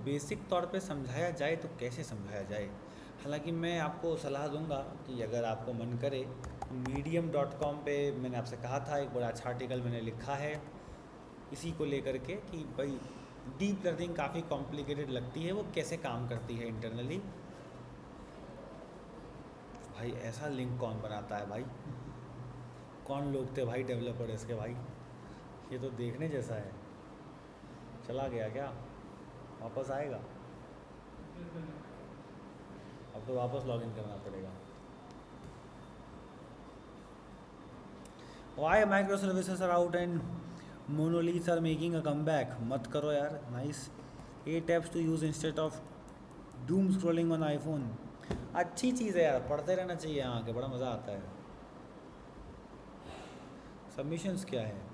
Basic तौर पे समझाया जाए तो कैसे समझाया जाए। हालांकि मैं आपको सलाह दूंगा कि अगर आपको मन करे, medium.com पे मैंने आपसे कहा था, एक बड़ा अच्छा आर्टिकल मैंने लिखा है इसी को लेकर के कि भाई डीप लर्निंग काफ़ी कॉम्प्लिकेटेड लगती है, वो कैसे काम करती है इंटरनली। भाई ऐसा लिंक कौन बनाता है भाई? कौन लोग थे भाई डेवलपर इसके भाई? ये तो देखने जैसा है। चला गया क्या? वापस आएगा? अब तो वापस लॉगिन करना पड़ेगा। Why micro services are out and monoliths are making a comeback. मत करो यार, nice. 8 apps to use instead of doom scrolling on iPhone. अच्छी चीज़ है यार, पढ़ते रहना चाहिए यहाँ के, बड़ा मज़ा आता है। सबमिशंस क्या है?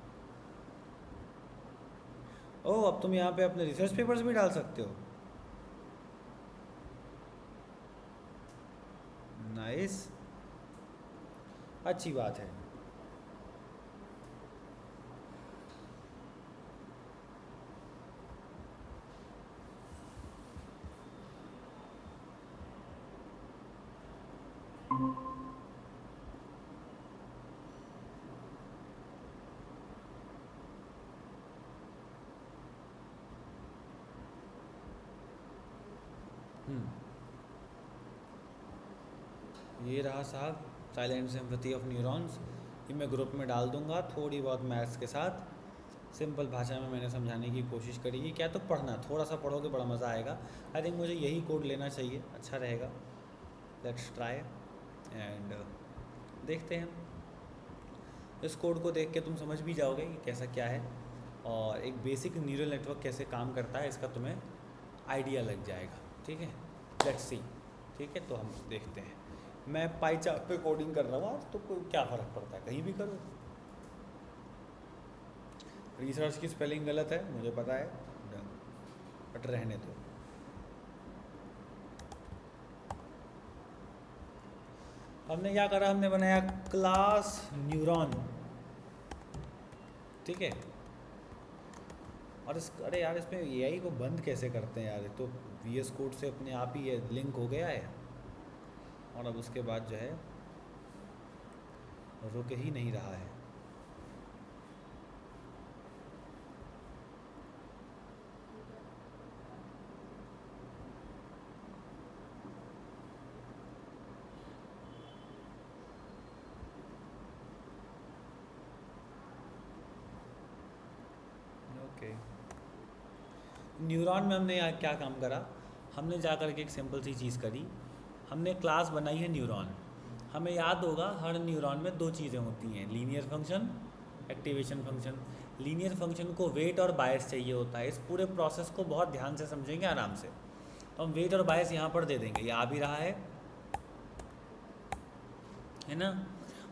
ओह, अब तुम यहाँ पे अपने रिसर्च पेपर्स भी डाल सकते हो। नाइस, अच्छी बात है। ये रहा साहब, साइलेंट सिंपैथी ऑफ न्यूरॉन्स। ये मैं ग्रुप में डाल दूंगा, थोड़ी बहुत मैथ्स के साथ सिंपल भाषा में मैंने समझाने की कोशिश करी है। क्या तो पढ़ना, थोड़ा सा पढ़ोगे बड़ा मज़ा आएगा। आई थिंक मुझे यही कोड लेना चाहिए, अच्छा रहेगा। लेट्स ट्राई एंड देखते हैं। इस कोड को देख के तुम समझ भी जाओगे कि कैसा क्या है, और एक बेसिक न्यूरल नेटवर्क कैसे काम करता है इसका तुम्हें आइडिया लग जाएगा। ठीक है, लेट्स सी। ठीक है, तो हम देखते हैं। मैं पाई चार्ट पे कोडिंग कर रहा हूँ आज, तो कोई क्या फ़र्क पड़ता है, कहीं भी करो। रिसर्च की स्पेलिंग गलत है मुझे पता है, बट रहने दो। हमने क्या करा, हमने बनाया क्लास न्यूरॉन। ठीक है, और अरे यार, इसमें एआई को बंद कैसे करते हैं यार? तो वीएस कोड से अपने आप ही ये लिंक हो गया है, और अब उसके बाद जो है रुक ही नहीं रहा है। ओके, न्यूरॉन में हमने यहाँ क्या काम करा, हमने जा कर के एक सिंपल सी चीज़ करी। हमने क्लास बनाई है न्यूरॉन। हमें याद होगा हर न्यूरॉन में दो चीज़ें होती हैं, linear function, activation function. Linear function को वेट और बायस चाहिए होता है। इस पूरे प्रोसेस को बहुत ध्यान से समझेंगे आराम से, तो हम वेट और बायस यहाँ पर दे देंगे, ये आ भी रहा है ना।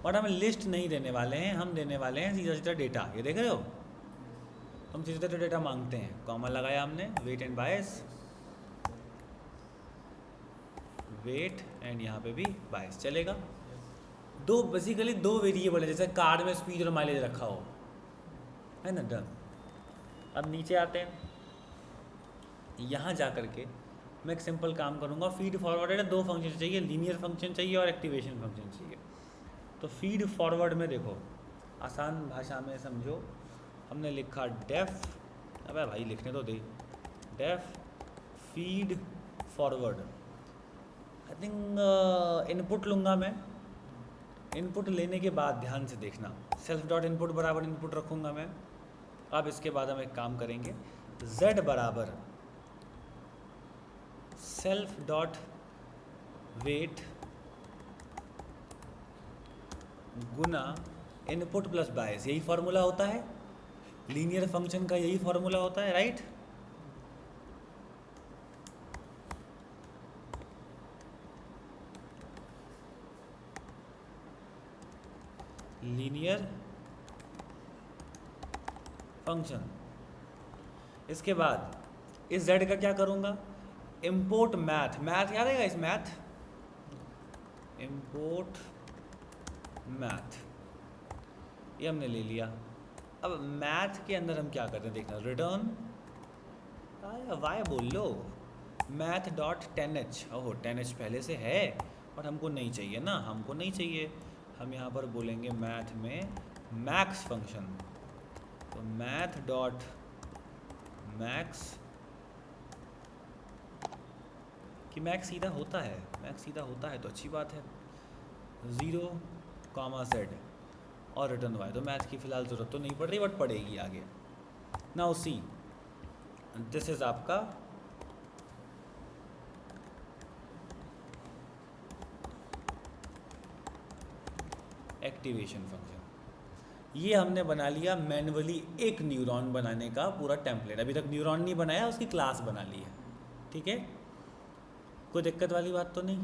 और हम लिस्ट नहीं देने वाले हैं, हम देने वाले हैं सीधा सीधा डेटा। ये देख रहे हो, हम सीधा सीधा डेटा मांगते हैं। कॉमा लगाया हमने, weight and bias, weight and यहाँ पे भी बायस चलेगा। दो बेसिकली दो वेरिएबल है, जैसे कार में स्पीड और माइलेज रखा हो, है ना। डन। अब नीचे आते हैं, यहाँ जा कर के मैं एक सिंपल काम करूँगा। फीड फॉरवर्ड है, दो फंक्शन चाहिए, लीनियर फंक्शन चाहिए और एक्टिवेशन फंक्शन चाहिए। तो फीड फॉरवर्ड में देखो, आसान भाषा में समझो, हमने लिखा डेफ, अबे भाई लिखने तो दे, def feed forward. I think input लूँगा मैं। इनपुट लेने के बाद ध्यान से देखना, सेल्फ डॉट इनपुट बराबर इनपुट रखूँगा मैं। अब इसके बाद हम एक काम करेंगे, z बराबर सेल्फ डॉट वेट गुना इनपुट प्लस बायस। यही फॉर्मूला होता है लीनियर फंक्शन का, यही फॉर्मूला होता है, राइट। Linear function. इसके बाद इस z का क्या करूँगा, इम्पोर्ट मैथ। मैथ याद आएगा इस मैथ, इम्पोर्ट मैथ, ये हमने ले लिया। अब मैथ के अंदर हम क्या करते हैं देखना, रिटर्न वाई बोल लो, मैथ डॉट 10h। ओहो 10h पहले से है और हमको नहीं चाहिए ना, हमको नहीं चाहिए। हम यहाँ पर बोलेंगे मैथ में मैक्स फंक्शन, तो मैथ डॉट मैक्स, कि मैक्स सीधा होता है, मैक्स सीधा होता है तो अच्छी बात है। 0, और रिटर्न वाई। तो मैथ की फ़िलहाल ज़रूरत तो नहीं पड़ रही, बट पड़ेगी आगे। नाउ सी, दिस इज़ आपका एक्टिवेशन फंक्शन। ये हमने बना लिया मैन्युअली एक न्यूरॉन बनाने का पूरा टेम्पलेट। अभी तक न्यूरॉन नहीं बनाया, उसकी क्लास बना ली है, ठीक है, कोई दिक्कत वाली बात तो नहीं।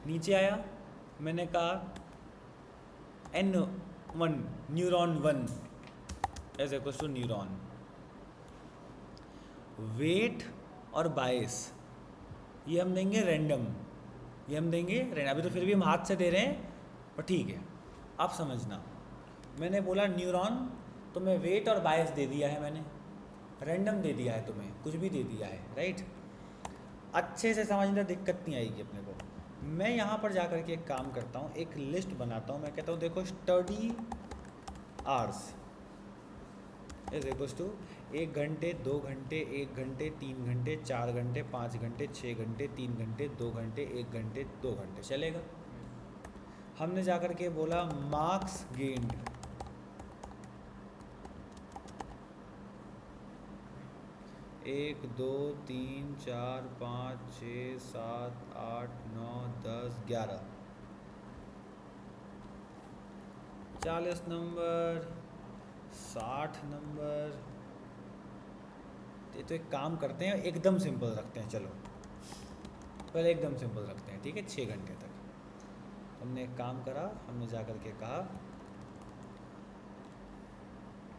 नीचे आया, मैंने कहा N1 neuron 1 is equal to neuron weight और बायस, ये हम देंगे रैंडम, ये हम देंगे रैंडम। अभी तो फिर भी हम हाथ से दे रहे हैं, पर ठीक है, आप समझना। मैंने बोला न्यूरॉन, तो मैं वेट और बायस दे दिया है, मैंने रैंडम दे दिया है, तुम्हें कुछ भी दे दिया है, राइट। अच्छे से समझना, दिक्कत नहीं आएगी अपने को। मैं यहाँ पर जा कर के एक काम करता हूँ, एक लिस्ट बनाता हूँ। मैं कहता हूँ देखो study hours is equals to 1 घंटे, 2 घंटे, 1 घंटे, 3 घंटे, 4 घंटे, 5 घंटे, 6 घंटे, 3 घंटे, 2 घंटे, 1 घंटे, 2 घंटे, चलेगा। हमने जा कर के बोला मार्क्स गेन्ड, एक, 2, 3, 4, 5, 6, 7, 8, 9, 10, 11, 40 नंबर, 60 नंबर। ये तो एक काम करते हैं, एकदम सिंपल रखते हैं, चलो पहले एकदम सिंपल रखते हैं, ठीक है। 6 घंटे तक हमने एक काम करा, हमने जा कर के कहा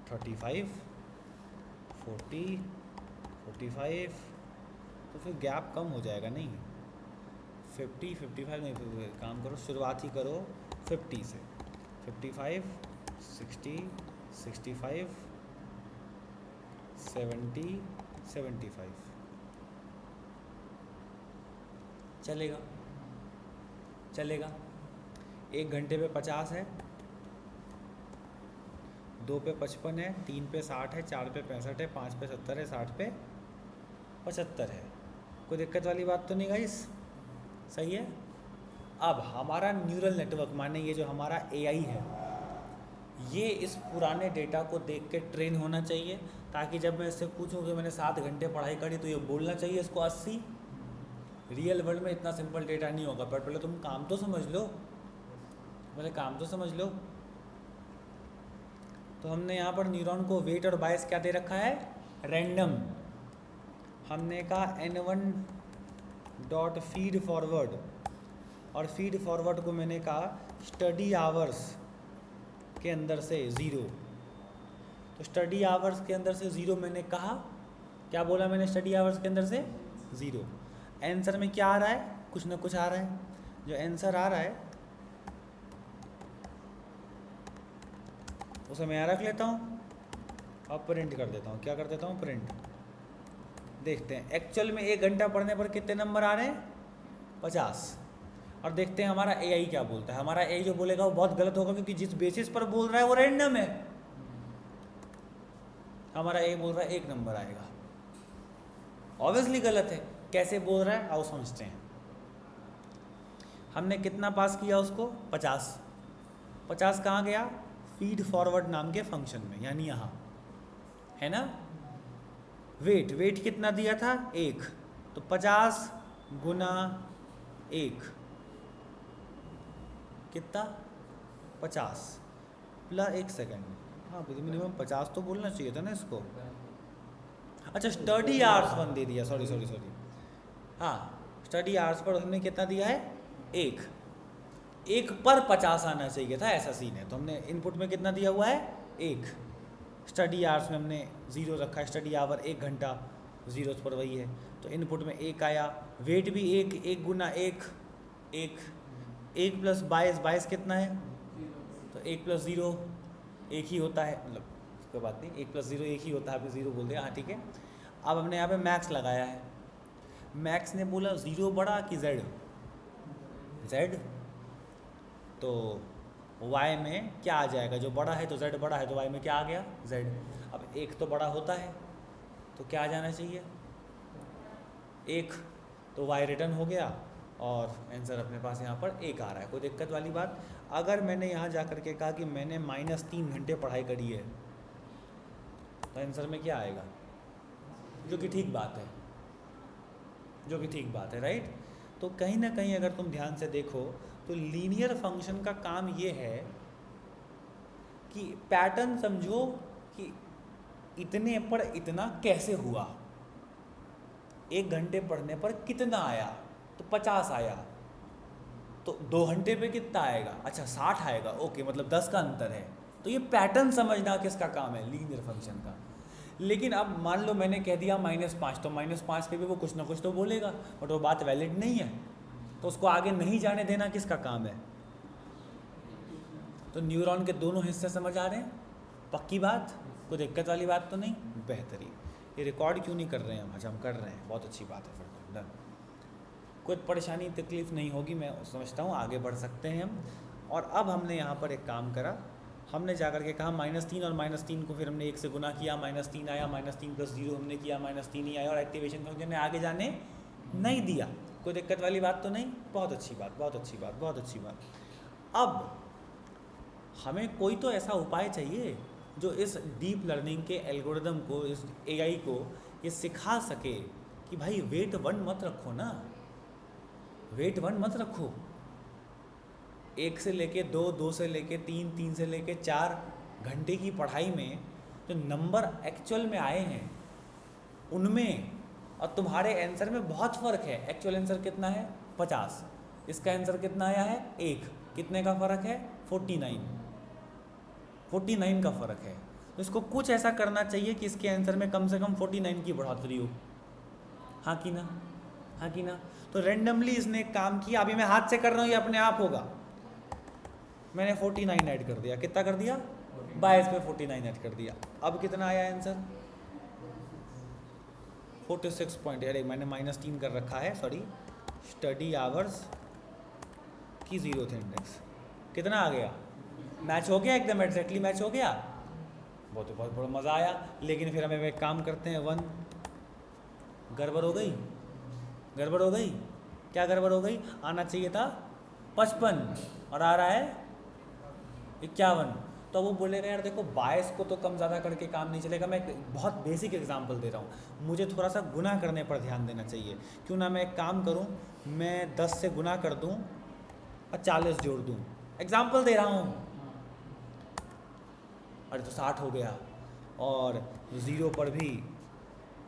35, 40, 45, तो फिर गैप कम हो जाएगा नहीं, 50, 55 नहीं, फिर काम करो, शुरुआत ही करो 50 से, 55, 60, 65, 70, 75, चलेगा, चलेगा। 1 घंटे पे 50 है, 2 पे 55 है, 3 पे 60 है, 4 पे 65 है, 5 पे 70 है, 60 पे 75 है। कोई दिक्कत वाली बात तो नहीं गाइस, सही है। अब हमारा न्यूरल नेटवर्क, माने ये जो हमारा एआई है, ये इस पुराने डेटा को देख के ट्रेन होना चाहिए, ताकि जब मैं इससे पूछूं कि मैंने 7 घंटे पढ़ाई करी, तो ये बोलना चाहिए इसको 80। रियल वर्ल्ड में इतना सिंपल डेटा नहीं होगा, पर पहले तुम काम तो समझ लो, पहले काम तो समझ लो। तो हमने यहाँ पर न्यूरॉन को वेट और बायस क्या दे रखा है, रैंडम। हमने कहा N1 डॉट फीड फॉरवर्ड, और फीड फॉरवर्ड को मैंने कहा स्टडी आवर्स के अंदर से 0। तो स्टडी आवर्स के अंदर से 0 मैंने कहा, क्या बोला मैंने, स्टडी आवर्स के अंदर से 0। आंसर में क्या आ रहा है, कुछ ना कुछ आ रहा है। जो आंसर आ रहा है उसे मैं यहाँ रख लेता हूँ और प्रिंट कर देता हूँ। क्या कर देता हूँ, प्रिंट। देखते हैं एक्चुअल में 1 घंटा पढ़ने पर कितने नंबर आ रहे हैं, 50। और देखते हैं हमारा एआई क्या बोलता है। हमारा एआई जो बोलेगा वो बहुत गलत होगा, क्योंकि जिस बेसिस पर बोल रहा है वो रैंडम है। हमारा एआई बोल रहा है 1 नंबर आएगा, ऑब्वियसली गलत है। कैसे बोल रहा है आओ समझते हैं। हमने कितना पास किया उसको, 50। 50 कहाँ गया, फीड फॉरवर्ड नाम के फंक्शन में, यानी यहाँ है ना। वेट, वेट कितना दिया था, 1, तो 50 गुना 1 कितना, 50 प्लस 1 सेकेंड। हाँ मिनिमम 50 तो बोलना चाहिए था ना इसको। अच्छा स्टडी आवर्स 1 दे दिया, सॉरी। हाँ स्टडी आवर्स पर हमने कितना दिया है, 1 पर 50 आना चाहिए था, ऐसा सीन है। तो हमने इनपुट में कितना दिया हुआ है, 1। स्टडी आवर्स में हमने 0 रखा है, स्टडी आवर 1 घंटा, 0 पर वही है, तो इनपुट में 1 आया। वेट भी 1 गुना 1 प्लस 22 कितना है, तो 1 प्लस 0 1 ही होता है, मतलब कोई बात नहीं, 1 + 0 1 ही होता है, आपने 0 बोल दिया, हाँ ठीक है। अब हमने यहाँ पे मैक्स लगाया है, मैक्स ने बोला 0 बड़ा कि जेड, जेड, तो वाई में क्या आ जाएगा, जो बड़ा है तो जेड बड़ा है तो वाई में क्या आ गया, जेड। अब 1 तो बड़ा होता है तो क्या आ जाना चाहिए 1, तो वाई रिटर्न हो गया और आंसर अपने पास यहाँ पर 1 आ रहा है। कोई दिक्कत वाली बात? अगर मैंने यहाँ जा कर के कहा कि मैंने -3 घंटे पढ़ाई करी है तो आंसर में क्या आएगा, जो कि ठीक बात है, जो कि ठीक बात है, राइट। तो कहीं ना कहीं अगर तुम ध्यान से देखो तो लीनियर फंक्शन का काम ये है कि पैटर्न समझो कि इतने पर इतना कैसे हुआ, 1 घंटे पढ़ने पर कितना आया, तो 50 आया, तो 2 घंटे पे कितना आएगा, अच्छा 60 आएगा, ओके, मतलब 10 का अंतर है। तो ये पैटर्न समझना किसका काम है, लीनियर फंक्शन का। लेकिन अब मान लो मैंने कह दिया -5, तो -5 पे भी वो कुछ ना कुछ तो बोलेगा, बट वो बात वैलिड नहीं है, तो उसको आगे नहीं जाने देना किसका काम है। तो न्यूरॉन के दोनों हिस्से समझ आ रहे हैं, पक्की बात, कोई दिक्कत वाली बात तो नहीं, बेहतरीन। ये रिकॉर्ड क्यों नहीं कर रहे हैं हम, अच्छा हम कर रहे हैं, बहुत अच्छी बात है, फिर तो डन, कोई परेशानी तकलीफ़ नहीं होगी, मैं समझता हूँ आगे बढ़ सकते हैं हम। और अब हमने यहाँ पर एक काम करा, हमने जाकर के कहा -3 और -3 को फिर हमने 1 से गुना किया, -3 आया, -3 + 0 हमने किया, -3 ही आया, और एक्टिवेशन फंक्शन ने आगे जाने नहीं दिया। कोई दिक्कत वाली बात तो नहीं, बहुत अच्छी बात, बहुत अच्छी बात, बहुत अच्छी बात। अब हमें कोई तो ऐसा उपाय चाहिए जो इस डीप लर्निंग के एल्गोरिदम को, इस एआई को ये सिखा सके कि भाई वेट 1 मत रखो ना, वेट 1 मत रखो, 1 से लेके 2, 2 से लेके 3, 3 से लेके 4 घंटे की पढ़ाई में जो नंबर एक्चुअल में आए हैं उनमें और तुम्हारे आंसर में बहुत फ़र्क है। एक्चुअल आंसर कितना है 50, इसका आंसर कितना आया है 1, कितने का फ़र्क है 49 का फ़र्क है। तो इसको कुछ ऐसा करना चाहिए कि इसके आंसर में कम से कम 49 की बढ़ोतरी हो, हाँ कि ना, हाँ कि ना। तो रेंडमली इसने एक काम किया, अभी मैं हाथ से कर रहा हूँ, ये अपने आप होगा, मैंने 49 ऐड कर दिया, कितना कर दिया 22 पे 49 ऐड कर दिया, अब कितना आया आंसर 46 पॉइंट, अरे मैंने -3 कर रखा है, सॉरी, स्टडी आवर्स की 0th इंडेक्स, कितना आ गया, मैच हो गया, एकदम एग्जैक्टली मैच हो गया, बहुत बहुत बड़ा मज़ा आया। लेकिन फिर हमें एक काम करते हैं, 1 गड़बड़ हो गई, गड़बड़ हो गई, क्या गड़बड़ हो गई, आना चाहिए था 55 और आ रहा है 51। तो वो बोलेगा यार देखो बायस को तो कम ज़्यादा करके काम नहीं चलेगा, मैं एक बहुत बेसिक एग्जांपल दे रहा हूँ, मुझे थोड़ा सा गुना करने पर ध्यान देना चाहिए। क्यों ना मैं एक काम करूँ, मैं 10 से गुना कर दूँ और 40 जोड़ दूँ, एग्जाम्पल दे रहा हूँ। अरे तो 60 हो गया, और 0 पर भी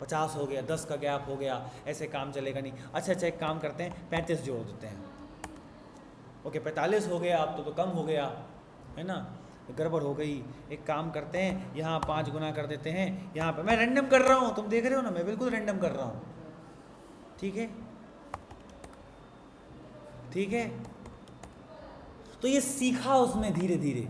50 हो गया, 10 का गैप हो गया, ऐसे काम चलेगा नहीं। अच्छा एक काम करते हैं, 35 जोड़ देते हैं, ओके 45 हो गया, अब तो कम हो गया है ना, गड़बड़ हो गई। एक काम करते हैं, यहाँ 5 गुना कर देते हैं, यहाँ पे मैं रैंडम कर रहा हूँ, तुम देख रहे हो ना, मैं बिल्कुल रैंडम कर रहा हूँ, ठीक है ठीक है। तो ये सीखा उसने धीरे धीरे,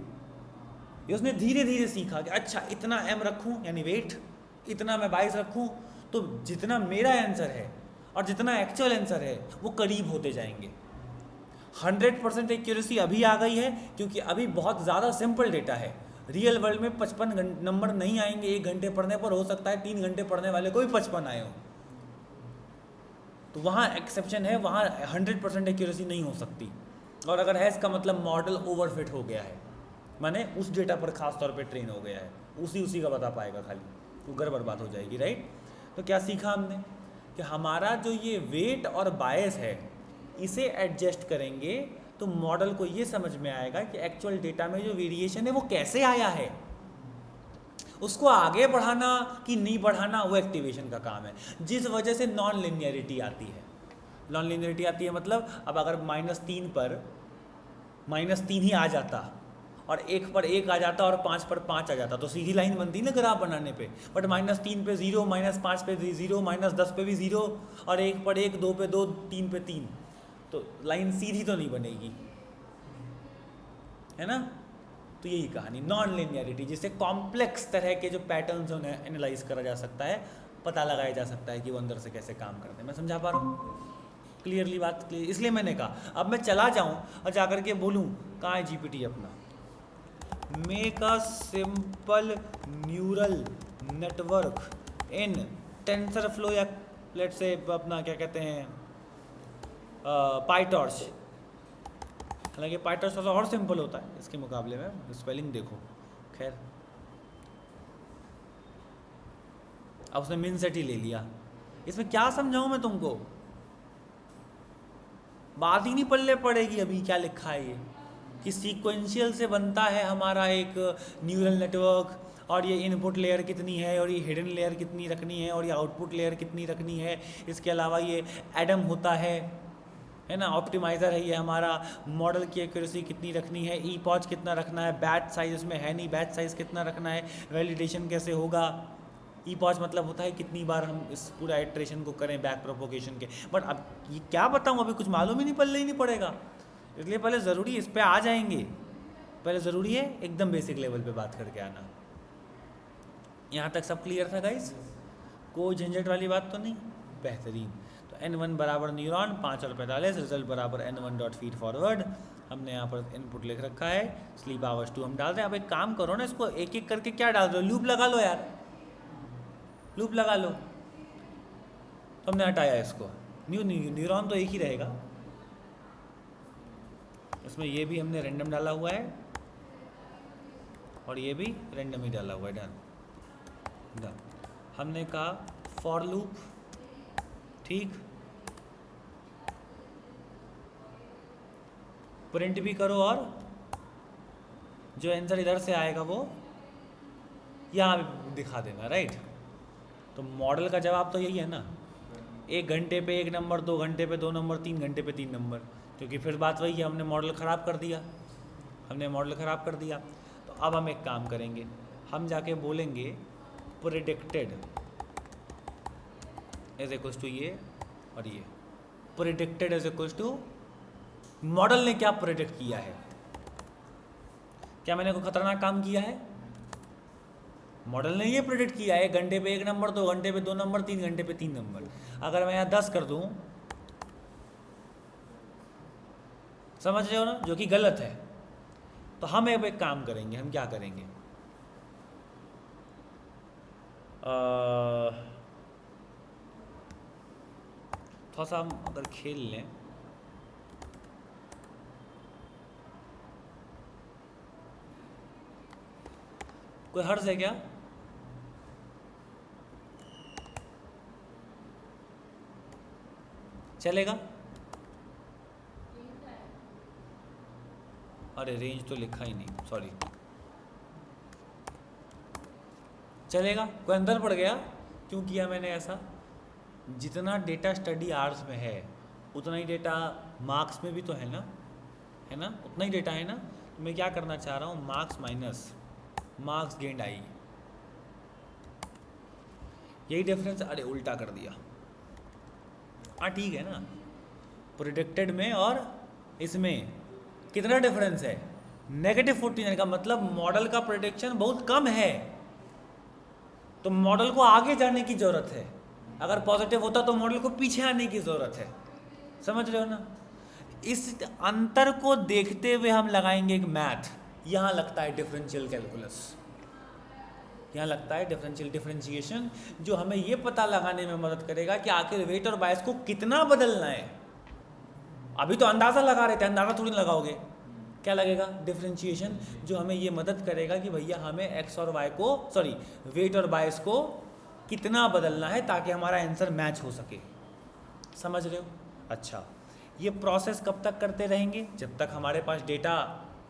ये उसने धीरे धीरे सीखा कि अच्छा इतना m रखूँ, यानी वेट इतना मैं 22 रखूँ, तो जितना मेरा आंसर है और जितना एक्चुअल आंसर है वो करीब होते जाएंगे। 100% एक्यूरेसी अभी आ गई है क्योंकि अभी बहुत ज़्यादा सिंपल डेटा है। रियल वर्ल्ड में 55 नंबर नहीं आएंगे 1 घंटे पढ़ने पर, हो सकता है 3 घंटे पढ़ने वाले को भी 55 आए हो, तो वहाँ एक्सेप्शन है, वहाँ 100% एक्यूरेसी नहीं हो सकती। और अगर है इसका मतलब मॉडल ओवरफिट हो गया है, माने उस डेटा पर खास तौर पे ट्रेन हो गया है, उसी का बता पाएगा खाली, तो गड़बड़ बात हो जाएगी, राइट। तो क्या सीखा हमने कि हमारा जो ये वेट और बायस है इसे एडजस्ट करेंगे तो मॉडल को ये समझ में आएगा कि एक्चुअल डेटा में जो वेरिएशन है वो कैसे आया है, उसको आगे बढ़ाना कि नहीं बढ़ाना वो एक्टिवेशन का काम है, जिस वजह से नॉन लिनियरिटी आती है। नॉन लिनियरिटी आती है मतलब अब अगर -3 पर -3 ही आ जाता और 1 पर 1 आ जाता और 5 पर 5 आ जाता तो सीधी लाइन बनती ना ग्राफ बनाने पे, बट -3 पे 0, -5 पे 0, -10 पे भी 0 और 1 पर 1, 2 पे 2, 3 पे 3, तो लाइन सीधी तो नहीं बनेगी, है ना। तो यही कहानी नॉन लिनियरिटी, जिससे कॉम्प्लेक्स तरह के जो पैटर्न्स हैं उन्हें एनालाइज करा जा सकता है, पता लगाया जा सकता है कि वो अंदर से कैसे काम करते हैं। मैं समझा पा रहा हूँ क्लियरली बात क्लियर? इसलिए मैंने कहा अब मैं चला जाऊँ और जाकर के बोलूँ कहाँ है GPT अपना, make a simple neural network in tensor flow या लेट्स से अपना क्या कहते हैं पाइटॉर्च। हालांकि पाइटॉर्च थोड़ा और सिंपल होता है इसके मुकाबले में, स्पेलिंग देखो। खैर अब उसने मिन सेट ही ले लिया, इसमें क्या समझाऊं मैं तुमको, बात ही नहीं पल्ले पड़ेगी अभी क्या लिखा है ये, कि सीक्वेंशियल से बनता है हमारा एक न्यूरल नेटवर्क, और ये इनपुट लेयर कितनी है और ये हिडन लेयर कितनी रखनी है और ये आउटपुट लेयर कितनी रखनी है। इसके अलावा ये एडम होता है ना, ऑप्टिमाइज़र है ये हमारा, मॉडल की एक्यूरेसी कितनी रखनी है, ई पॉच कितना रखना है, बैच साइज इसमें है नहीं, बैच साइज़ कितना रखना है, वैलिडेशन कैसे होगा, ई पॉच मतलब होता है कितनी बार हम इस पूरा इटरेशन को करें बैक प्रोपोगेशन के। बट अब ये क्या बताऊँ, अभी कुछ मालूम ही नहीं, पल्ले ही नहीं पड़ेगा, इसलिए पहले ज़रूरी इस पर आ जाएंगे, पहले ज़रूरी है एकदम बेसिक लेवल पे बात करके आना। यहाँ तक सब क्लियर था गाइस? कोई झंझट वाली बात तो नहीं? बेहतरीन। तो N1 बराबर न्यूरॉन 5 और 45, रिजल्ट बराबर N1 डॉट फीड फॉरवर्ड। हमने यहाँ पर इनपुट लिख रखा है, स्लीप आवर्स 2 हम डाल दें। अब एक काम करो ना, इसको एक एक करके क्या डाल दो, लूप लगा लो यार, लूप लगा लो। तो हमने हटाया इसको, न्यूरॉन तो एक ही रहेगा, इसमें ये भी हमने रैंडम डाला हुआ है और ये भी रैंडम ही डाला हुआ है। Done done. हमने कहा फॉर लूप, ठीक, प्रिंट भी करो और जो आंसर इधर से आएगा वो यहाँ भी दिखा देना, राइट। तो मॉडल का जवाब तो यही है ना, 1 घंटे पे 1 नंबर, 2 घंटे पे 2 नंबर, 3 घंटे पे 3 नंबर, क्योंकि फिर बात वही है, हमने मॉडल ख़राब कर दिया, हमने मॉडल ख़राब कर दिया। तो अब हम एक काम करेंगे, हम जाके बोलेंगे प्रेडिक्टेड इज इक्वल्स टू ये और ये, predicted is equals to model ने क्या प्रेडिक्ट किया है। क्या मैंने कोई खतरनाक काम किया है? मॉडल ने ये प्रेडिक्ट किया है 1 घंटे पे 1 नंबर, 2 घंटे पे 2 नंबर, 3 घंटे पे 3 नंबर। अगर मैं यहाँ 10 कर दूं, समझ रहे हो ना, जो कि गलत है। तो हम अब एक काम करेंगे, हम क्या करेंगे, थोड़ा सा हम अगर खेल लें, कोई हर्ज है क्या? चलेगा? अरे रेंज तो लिखा ही नहीं, सॉरी। चलेगा? कोई अंदर पड़ गया? क्यों किया मैंने ऐसा? जितना डेटा स्टडी आवर्स में है उतना ही डेटा मार्क्स में भी तो है ना, है ना, उतना ही डेटा है ना। तो मैं क्या करना चाह रहा हूँ, मार्क्स माइनस मार्क्स गेंड आई, यही डिफरेंस। अरे उल्टा कर दिया, हाँ ठीक है ना। प्रेडिक्टेड में और इसमें कितना डिफरेंस है, -49 का मतलब मॉडल का प्रेडिक्शन बहुत कम है, तो मॉडल को आगे जाने की ज़रूरत है। अगर पॉजिटिव होता तो मॉडल को पीछे आने की ज़रूरत है, समझ रहे हो ना। इस अंतर को देखते हुए हम लगाएंगे एक मैथ, यहाँ लगता है डिफरेंशियल कैलकुलस, यहाँ लगता है डिफरेंशिएशन, जो हमें ये पता लगाने में मदद करेगा कि आखिर वेट और बायस को कितना बदलना है। अभी तो अंदाज़ा लगा रहे थे, अंदाज़ा थोड़ी लगाओगे, क्या लगेगा, डिफरेंशिएशन, जो हमें ये मदद करेगा कि भैया हमें एक्स और वाई को, सॉरी वेट और बायस को कितना बदलना है ताकि हमारा आंसर मैच हो सके। समझ रहे हो? अच्छा, ये प्रोसेस कब तक करते रहेंगे, जब तक हमारे पास डेटा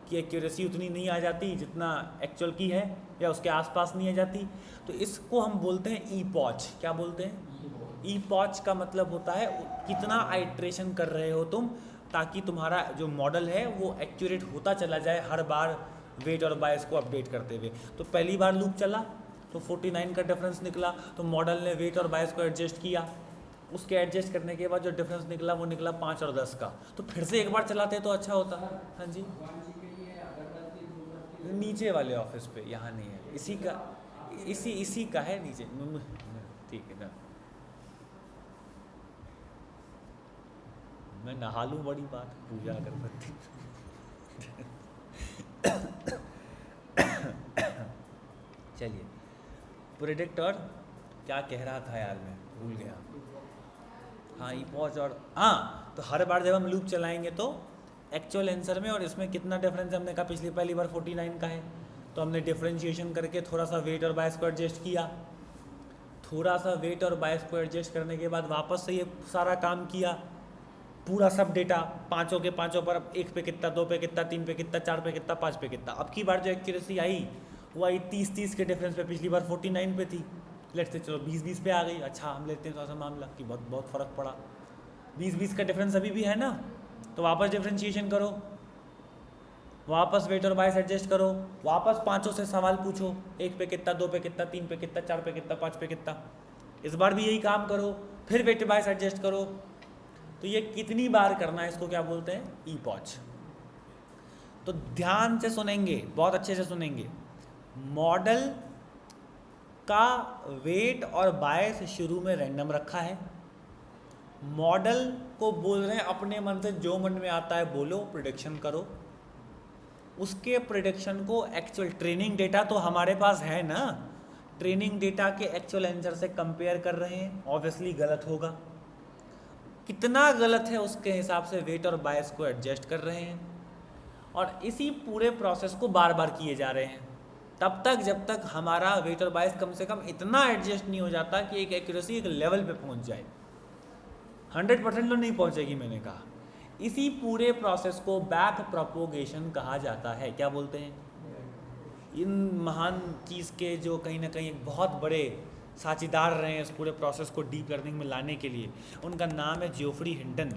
की एक्यूरेसी उतनी नहीं आ जाती जितना एक्चुअल की है, या उसके आसपास नहीं आ जाती। तो इसको हम बोलते हैं ई पॉच। क्या बोलते हैं? ई पॉच का मतलब होता है कितना आइट्रेशन कर रहे हो तुम, ताकि तुम्हारा जो मॉडल है वो एक्यूरेट होता चला जाए हर बार वेट और बायस को अपडेट करते हुए। तो पहली बार लूप चला तो 49 का डिफरेंस निकला, तो मॉडल ने वेट और बायस को एडजस्ट किया, उसके एडजस्ट करने के बाद जो डिफरेंस निकला वो निकला 5 और 10 का। तो फिर से एक बार चलाते तो अच्छा होता। हाँ जी, नीचे वाले ऑफिस पे, यहाँ नहीं है, इसी का है नीचे। ठीक है ना, मैं नहा लूँ, बड़ी बात, पूजा अगरबत्ती। चलिए, प्रेडिक्ट और क्या कह रहा था यार, मैं भूल गया। हाँ, ई पॉज और हाँ, तो हर बार जब हम लूप चलाएंगे तो एक्चुअल आंसर में और इसमें कितना डिफरेंस है, हमने कहा पिछली पहली बार 49 का है, तो हमने डिफरेंशिएशन करके थोड़ा सा वेट और बायस को एडजस्ट किया, थोड़ा सा वेट और बायस को एडजस्ट करने के बाद वापस से ये सारा काम किया, पूरा सब डेटा पाँचों के पाँचों पर, अब 1 पे कितना, 2 पे कितना, 3 पे कितना, 4 पे कितना, 5 पे कितना। अब की बार जो एक्यूरेसी आई वो आई 30-30 के डिफरेंस पे, पिछली बार 49 पे थी, लेट्स से चलो 20-20 पे आ गई। अच्छा, हम लेते हैं थोड़ा सा मामला कि बहुत बहुत फ़र्क पड़ा, 20-20 का डिफरेंस अभी भी है ना, तो वापस डिफ्रेंशिएशन करो, वापस वेट और बायस एडजस्ट करो, वापस पाँचों से सवाल पूछो, 1 पे कितना, 2 पे कितना, 3 पे कितना, 4 पे कितना, 5 पे कितना। इस बार भी यही काम करो, फिर वेट बायस एडजस्ट करो। तो ये कितनी बार करना है, इसको क्या बोलते हैं, ई पॉज। तो ध्यान से सुनेंगे, बहुत अच्छे से सुनेंगे। मॉडल का वेट और बायस शुरू में रैंडम रखा है, मॉडल को बोल रहे हैं अपने मन से जो मन में आता है बोलो, प्रिडिक्शन करो। उसके प्रिडिक्शन को एक्चुअल ट्रेनिंग डेटा तो हमारे पास है ना, ट्रेनिंग डेटा के एक्चुअल आंसर से कंपेयर कर रहे हैं, ऑब्वियसली गलत होगा, कितना गलत है उसके हिसाब से वेट और बायस को एडजस्ट कर रहे हैं, और इसी पूरे प्रोसेस को बार बार किए जा रहे हैं तब तक जब तक हमारा वेट और बायस कम से कम इतना एडजस्ट नहीं हो जाता कि एक एक्यूरेसी एक लेवल पे पहुंच जाए। 100% तो नहीं पहुंचेगी, मैंने कहा। इसी पूरे प्रोसेस को बैक प्रोपोगेशन कहा जाता है। क्या बोलते हैं? इन महान चीज़ के जो कहीं ना कहीं एक बहुत बड़े साझेदार रहे हैं इस पूरे प्रोसेस को डीप लर्निंग में लाने के लिए, उनका नाम है जियोफ्री हिंटन।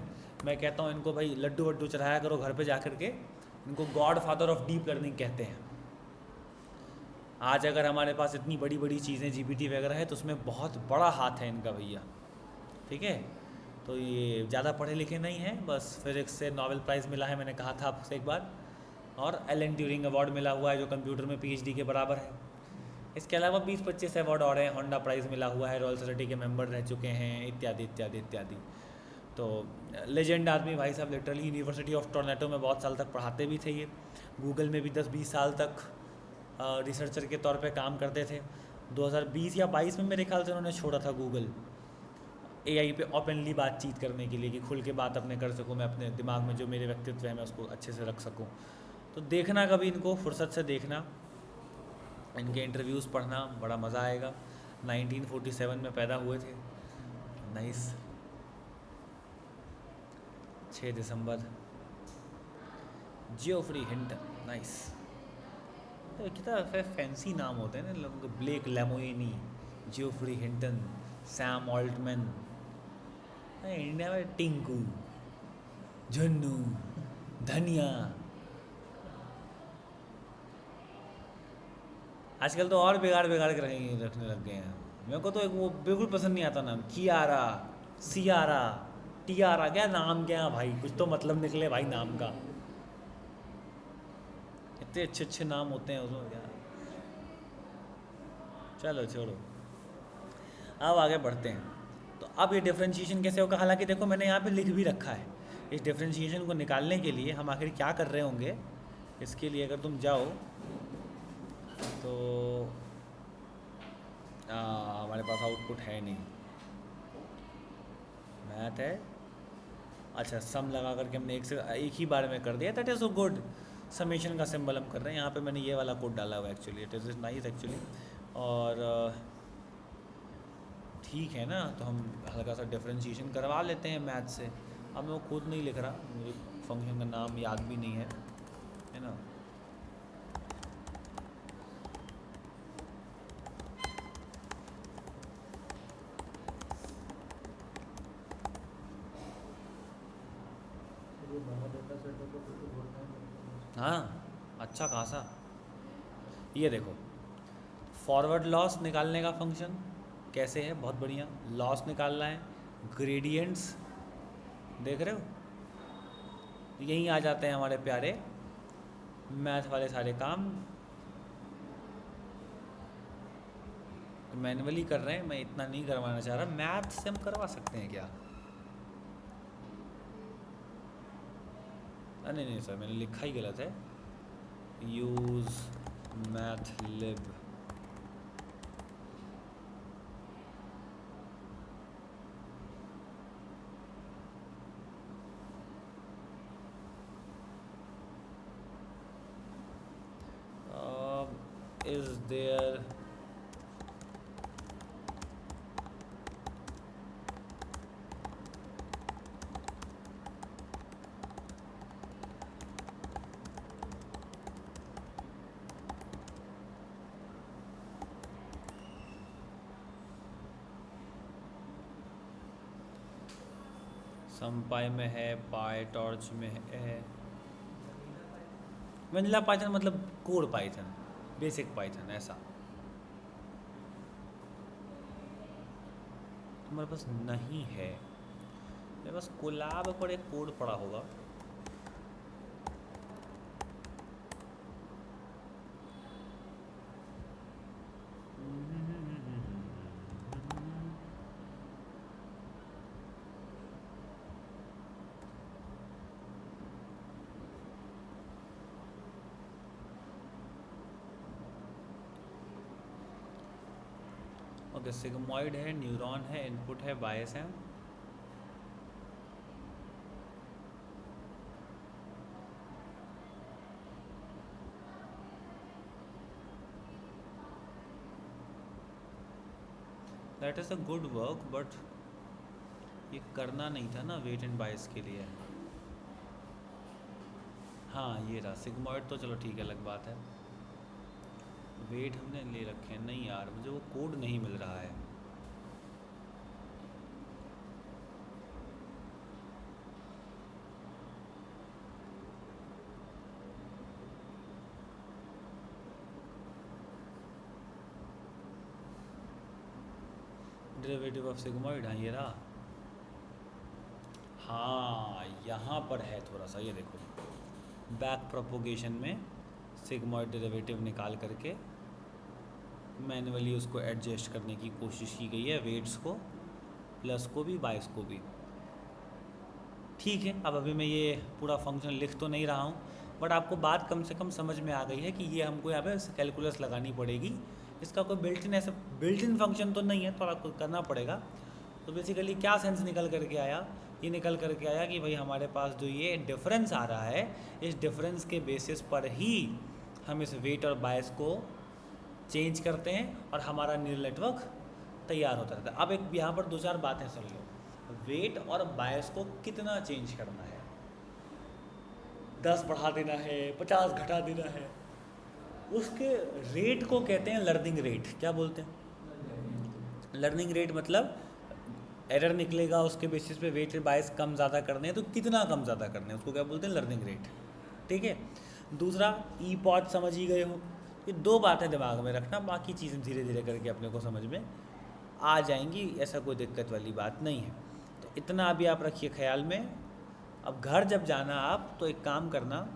मैं कहता हूँ इनको भाई लड्डू वड्डू चढ़ाया करो घर पे जा कर के, इनको God father of deep learning कहते हैं। आज अगर हमारे पास इतनी बड़ी बड़ी चीज़ें जीपीटी वगैरह है तो उसमें बहुत बड़ा हाथ है इनका भैया, ठीक है। तो ये ज़्यादा पढ़े लिखे नहीं हैं, बस फिजिक्स से नोबेल प्राइज़ मिला है, मैंने कहा था आपसे एक बार, और एलन ट्यूरिंग अवार्ड मिला हुआ है जो कंप्यूटर में पीएचडी के बराबर है। इसके अलावा 20-25 अवार्ड और हैं, होंडा प्राइज़ मिला हुआ है, रॉयल सोसाइटी के मेंबर रह चुके हैं, इत्यादि इत्यादि इत्यादि। तो लेजेंड आदमी भाई साहब, लिटरली यूनिवर्सिटी ऑफ टोरंटो में बहुत साल तक पढ़ाते भी थे ये, गूगल में भी 10-20 साल तक रिसर्चर के तौर पे काम करते थे। 2020 या 22 में मेरे ख्याल से उन्होंने छोड़ा था गूगल, एआई पे ओपनली बातचीत करने के लिए कि खुल के बात अपने कर सकूं, मैं अपने दिमाग में जो मेरे व्यक्तित्व है मैं उसको अच्छे से रख सकूं। तो देखना कभी इनको फुर्सत से देखना, इनके इंटरव्यूज़ पढ़ना, बड़ा मज़ा आएगा। 1947 में पैदा हुए थे, नाइस, 6 दिसंबर, जियोफ्री हिंटन, नाइस। कितना फैंसी नाम होते हैं ना लोगों के, Blake Lemoine, Geoffrey Hinton, Sam Altman, India में टिंकू, झन्नू, धनिया। आजकल तो और बिगाड़ बिगाड़ के रखने लग गए हैं। मेरे को तो एक वो बिल्कुल पसंद नहीं आता नाम, कियारा, सियारा, टियारा, क्या नाम, क्या भाई, कुछ तो मतलब निकले भाई नाम का। इतने अच्छे अच्छे नाम होते हैं उसमें क्या। चलो छोड़ो, अब आगे बढ़ते हैं। तो अब ये डिफरेंशिएशन कैसे होगा, हालांकि देखो मैंने यहाँ पे लिख भी रखा है। इस डिफरेंशिएशन को निकालने के लिए हम आखिर क्या कर रहे होंगे, इसके लिए अगर तुम जाओ तो हमारे पास आउटपुट है नहीं, मैथ है, अच्छा सम लगा करके हमने एक ही बार में कर दिया, that is so good. Summation का सिंबल हम कर रहे हैं यहाँ पे, मैंने ये वाला कोड डाला हुआ actually, it is nice actually. और ठीक है ना, तो हम हल्का सा डिफरेंशिएशन करवा लेते हैं मैथ से। अब मैं वो खुद नहीं लिख रहा, मुझे फंक्शन का नाम याद भी नहीं है ना। हाँ, अच्छा खासा। ये देखो, फॉरवर्ड लॉस निकालने का फंक्शन कैसे है, बहुत बढ़िया। लॉस निकालना है, ग्रेडियंट्स देख रहे हो, यहीं आ जाते हैं हमारे प्यारे मैथ वाले सारे काम। मैनुअली कर रहे हैं, मैं इतना नहीं करवाना चाह रहा। मैथ से हम करवा सकते हैं क्या? नहीं नहीं सर, मैंने लिखा ही गलत है। यूज़ मैथलिब। Is there SumPy में है, PyTorch में है। वनीला पाइथन मतलब कोड पाइथन, बेसिक पाइथन ऐसा। तुम्हारे पास नहीं है? मेरे पास कोलाब पर एक कोड पड़ा होगा। ओके, सिग्मॉइड है, न्यूरॉन है, इनपुट है, बायस है। That is a good work, but ये करना नहीं था ना वेट एंड बायस के लिए। हाँ ये रहा सिग्मॉइड, तो चलो ठीक है, अलग बात है। वेट हमने ले रखे हैं। नहीं यार, मुझे वो कोड नहीं मिल रहा है। डेरिवेटिव ऑफ सिग्मॉइड, हाँ ये रहा। हाँ यहाँ पर है थोड़ा सा, ये देखो बैक प्रोपोगेशन में सिग्मॉइड डेरिवेटिव निकाल करके मैन्युअली उसको एडजस्ट करने की कोशिश की गई है, वेट्स को, प्लस को भी, बायस को भी। ठीक है, अब अभी मैं ये पूरा फंक्शन लिख तो नहीं रहा हूँ, बट आपको बात कम से कम समझ में आ गई है कि ये हमको यहाँ पे कैलकुलस लगानी पड़ेगी। इसका कोई बिल्ट इन ऐसा बिल्ट इन फंक्शन तो नहीं है, थोड़ा कुछ करना पड़ेगा। तो बेसिकली क्या सेंस निकल करके आया? ये निकल करके आया कि भाई हमारे पास जो ये डिफरेंस आ रहा है, इस डिफरेंस के बेसिस पर ही हम इस वेट और बायस को चेंज करते हैं और हमारा न्यूरल नेटवर्क तैयार होता रहता है। अब एक यहाँ पर दो चार बातें सुन लो। वेट और बायस को कितना चेंज करना है? 10 बढ़ा देना है, 50 घटा देना है, उसके रेट को कहते हैं लर्निंग रेट। क्या बोलते हैं? लर्निंग रेट मतलब एरर निकलेगा, उसके बेसिस पे वेट बायस कम ज़्यादा करने हैं, तो कितना कम ज़्यादा करने हैं उसको क्या बोलते हैं? Learning rate. ठीक है। दूसरा ई पॉड, समझ ही गए हो। ये दो बातें दिमाग में रखना, बाकी चीज़ें धीरे धीरे करके अपने को समझ में आ जाएंगी, ऐसा कोई दिक्कत वाली बात नहीं है। तो इतना अभी आप रखिए ख्याल में। अब घर जब जाना आप, तो एक काम करना,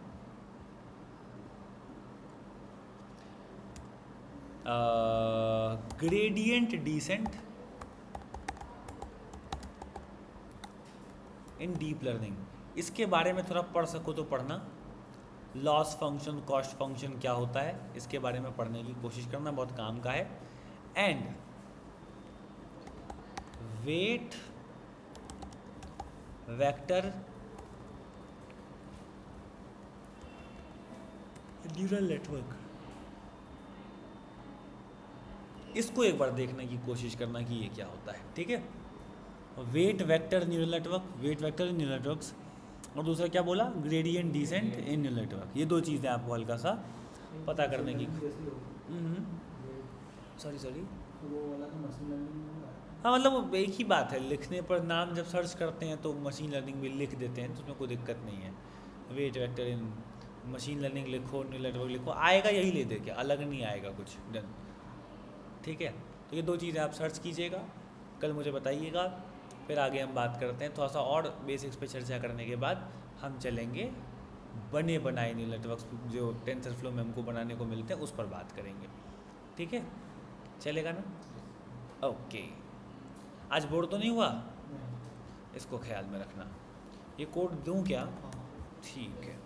ग्रेडियंट डिसेंट इन डीप लर्निंग, इसके बारे में थोड़ा पढ़ सको तो पढ़ना। लॉस फंक्शन, कॉस्ट फंक्शन क्या होता है, इसके बारे में पढ़ने की कोशिश करना, बहुत काम का है। And wait vector neural network, इसको एक बार देखने की कोशिश करना कि ये क्या होता है। ठीक है। Weight vector neural network, weight vector in neural networks, और दूसरा क्या बोला? Gradient descent in neural network. ये दो चीज़ें आपको हल्का सा पता करने की। सॉरी हाँ, मतलब एक ही बात है, लिखने पर नाम जब सर्च करते हैं तो मशीन लर्निंग भी लिख देते हैं, तो उसमें कोई दिक्कत नहीं है। वेट वेक्टर इन मशीन लर्निंग लिखो, न्यूरल नेटवर्क लिखो, आएगा यही ले दे के, अलग नहीं आएगा कुछ। डन। ठीक है। तो ये दो चीज़ें आप सर्च कीजिएगा, कल मुझे बताइएगा, फिर आगे हम बात करते हैं। थोड़ा सा और बेसिक्स पे चर्चा करने के बाद हम चलेंगे बने बनाए न्यूरल नेटवर्क्स, जो टेंसर फ्लो में हमको बनाने को मिलते हैं, उस पर बात करेंगे। ठीक है, चलेगा ना? ओके, आज बोर तो नहीं हुआ? इसको ख्याल में रखना। ये कोड दूं क्या? ठीक है।